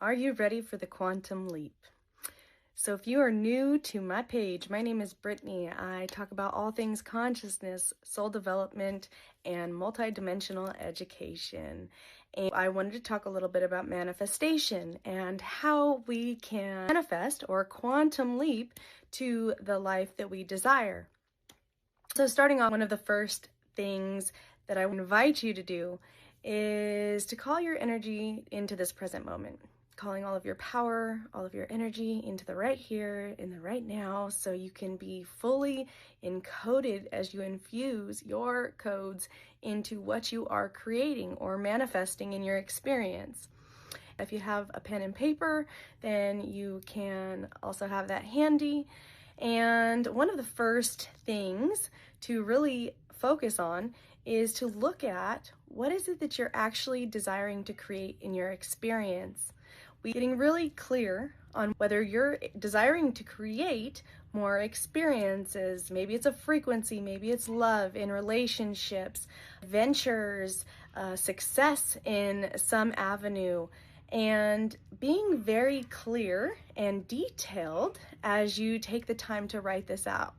Are you ready for the quantum leap? So if you are new to my page, my name is Brittany. I talk about all things consciousness, soul development, and multidimensional education. And I wanted to talk a little bit about manifestation and how we can manifest or quantum leap to the life that we desire. So starting off, one of the first things that I would invite you to do is to call your energy into this present moment, calling all of your power, all of your energy into the right here, in the right now, so you can be fully encoded as you infuse your codes into what you are creating or manifesting in your experience. If you have a pen and paper, then you can also have that handy. And one of the first things to really focus on is to look at what is it that you're actually desiring to create in your experience. We're getting really clear on whether you're desiring to create more experiences. Maybe it's a frequency, maybe it's love in relationships, adventures, success in some avenue, and being very clear and detailed as you take the time to write this out.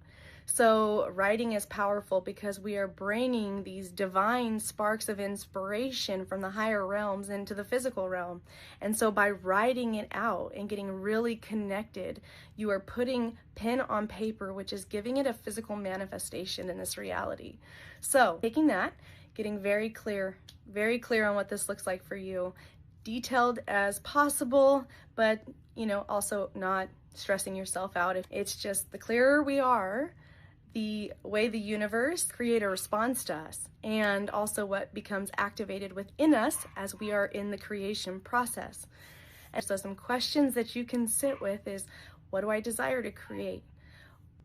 So writing is powerful because we are bringing these divine sparks of inspiration from the higher realms into the physical realm. And so by writing it out and getting really connected, you are putting pen on paper, which is giving it a physical manifestation in this reality. So taking that, getting very clear on what this looks like for you, detailed as possible, but also not stressing yourself out. It's just the clearer we are, the way the universe create a response to us, and also what becomes activated within us as we are in the creation process. And so some questions that you can sit with is, what do I desire to create?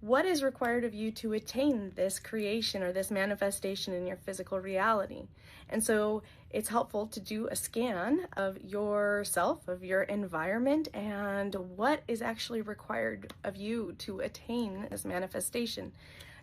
What is required of you to attain this creation or this manifestation in your physical reality? And so it's helpful to do a scan of yourself, of your environment, and what is actually required of you to attain this manifestation.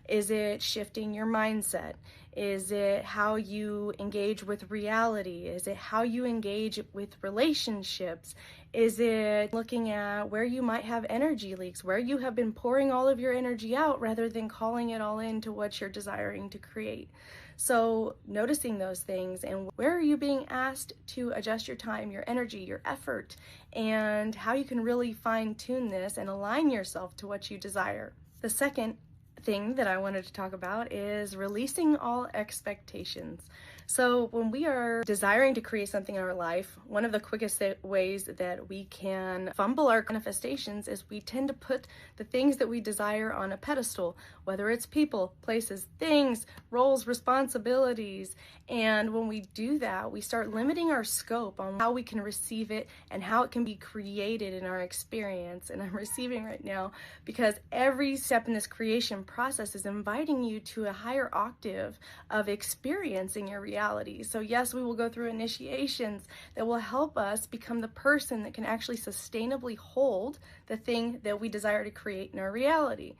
Is it shifting your mindset? Is it how you engage with reality? Is it how you engage with relationships? Is it looking at where you might have energy leaks, where you have been pouring all of your energy out rather than calling it all into what you're desiring to create? So noticing those things, and where are you being asked to adjust your time, your energy, your effort, and how you can really fine tune this and align yourself to what you desire. The second thing that I wanted to talk about is releasing all expectations. So when we are desiring to create something in our life, one of the quickest ways that we can fumble our manifestations is we tend to put the things that we desire on a pedestal, whether it's people, places, things, roles, responsibilities. And when we do that, we start limiting our scope on how we can receive it and how it can be created in our experience. And I'm receiving right now because every step in this creation process is inviting you to a higher octave of experiencing your reality. So yes, we will go through initiations that will help us become the person that can actually sustainably hold the thing that we desire to create in our reality.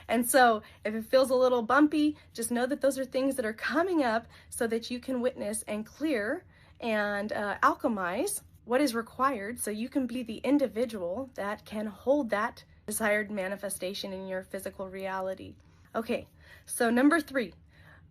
And so if it feels a little bumpy, just know that those are things that are coming up so that you can witness and clear and alchemize what is required so you can be the individual that can hold that desired manifestation in your physical reality. Okay, so number 3,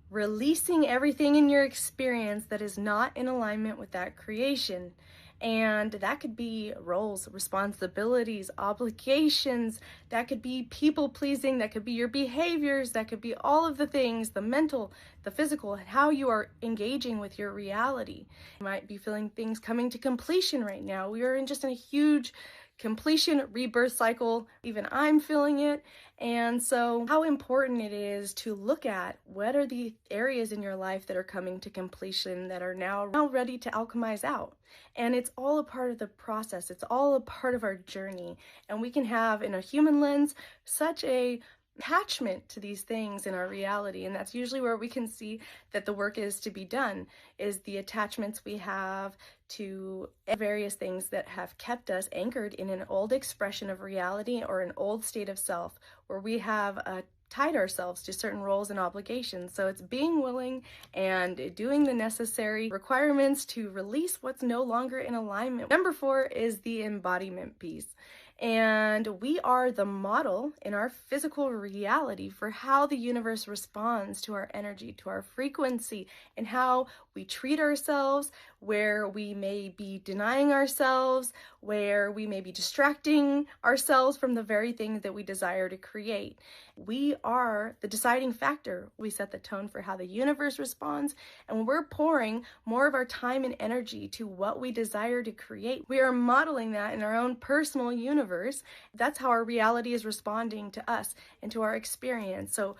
releasing everything in your experience that is not in alignment with that creation. And that could be roles, responsibilities, obligations, that could be people pleasing, that could be your behaviors, that could be all of the things, the mental, the physical, how you are engaging with your reality. You might be feeling things coming to completion right now. We are in a huge completion rebirth cycle. Even I'm feeling it. And so how important it is to look at what are the areas in your life that are coming to completion that are now ready to alchemize out. And it's all a part of the process. It's all a part of our journey. And we can have, in a human lens, such a attachment to these things in our reality, and that's usually where we can see that the work is to be done, is the attachments we have to various things that have kept us anchored in an old expression of reality or an old state of self, where we have tied ourselves to certain roles and obligations. So it's being willing and doing the necessary requirements to release what's no longer in alignment. Number 4 is the embodiment piece. And we are the model in our physical reality for how the universe responds to our energy, to our frequency, and how we treat ourselves, where we may be denying ourselves, where we may be distracting ourselves from the very things that we desire to create. We are the deciding factor. We set the tone for how the universe responds, and when we're pouring more of our time and energy to what we desire to create, we are modeling that in our own personal universe. That's how our reality is responding to us and to our experience. So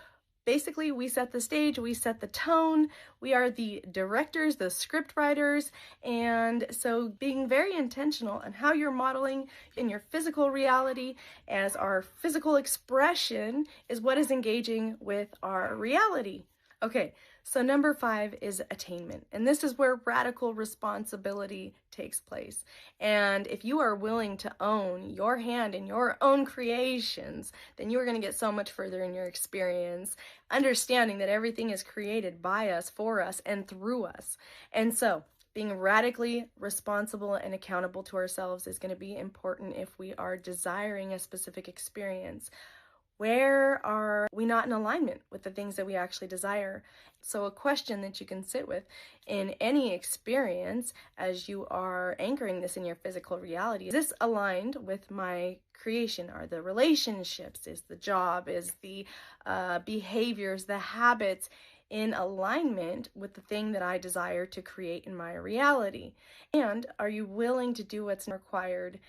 basically, we set the stage, we set the tone, we are the directors, the script writers, and so being very intentional on how you're modeling in your physical reality as our physical expression is what is engaging with our reality. Okay, so number 5 is attainment, and this is where radical responsibility takes place. And if you are willing to own your hand in your own creations, then you are going to get so much further in your experience, understanding that everything is created by us, for us, and through us. And so being radically responsible and accountable to ourselves is going to be important if we are desiring a specific experience. Where are we not in alignment with the things that we actually desire? So a question that you can sit with in any experience as you are anchoring this in your physical reality: is this aligned with my creation? Are the relationships, is the job, is the behaviors, the habits in alignment with the thing that I desire to create in my reality? And are you willing to do what's required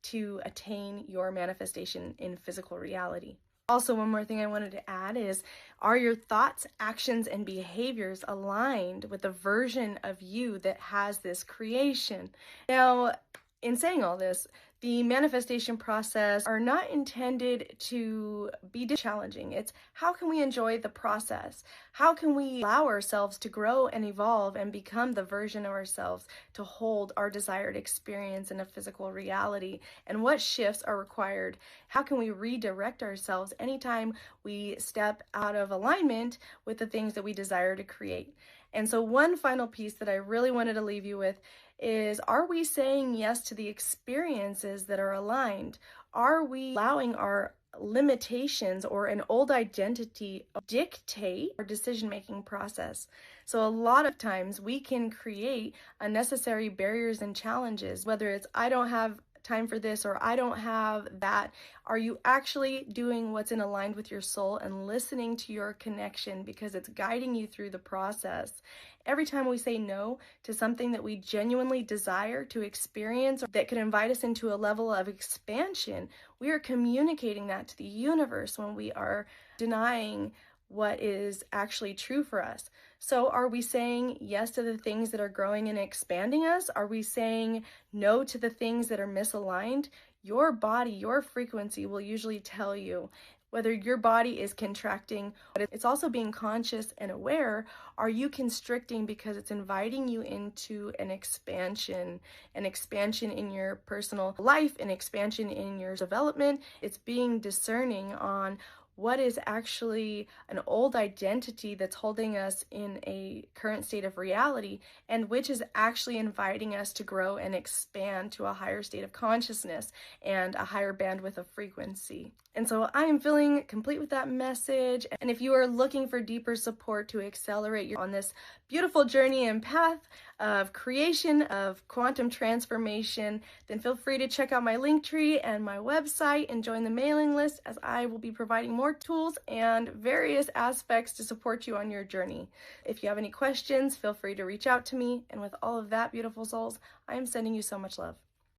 to attain your manifestation in physical reality? Also, one more thing I wanted to add is, are your thoughts, actions, and behaviors aligned with the version of you that has this creation? Now, in saying all this, the manifestation process are not intended to be challenging. It's how can we enjoy the process? How can we allow ourselves to grow and evolve and become the version of ourselves to hold our desired experience in a physical reality? And what shifts are required? How can we redirect ourselves anytime we step out of alignment with the things that we desire to create? And so one final piece that I really wanted to leave you with is, are we saying yes to the experiences that are aligned? Are we allowing our limitations or an old identity dictate our decision-making process? So a lot of times we can create unnecessary barriers and challenges, whether it's I don't have time for this or I don't have that. Are you actually doing what's in aligned with your soul and listening to your connection because it's guiding you through the process? Every time we say no to something that we genuinely desire to experience or that could invite us into a level of expansion, we are communicating that to the universe when we are denying what is actually true for us. So are we saying yes to the things that are growing and expanding us? Are we saying no to the things that are misaligned? Your body, your frequency will usually tell you whether your body is contracting, but it's also being conscious and aware. Are you constricting because it's inviting you into an expansion in your personal life, an expansion in your development? It's being discerning on what is actually an old identity that's holding us in a current state of reality, and which is actually inviting us to grow and expand to a higher state of consciousness and a higher bandwidth of frequency. And so I am feeling complete with that message. And if you are looking for deeper support to accelerate on this beautiful journey and path of creation, of quantum transformation, then feel free to check out my Linktree and my website and join the mailing list, as I will be providing more tools and various aspects to support you on your journey. If you have any questions, feel free to reach out to me. And with all of that, beautiful souls, I am sending you so much love.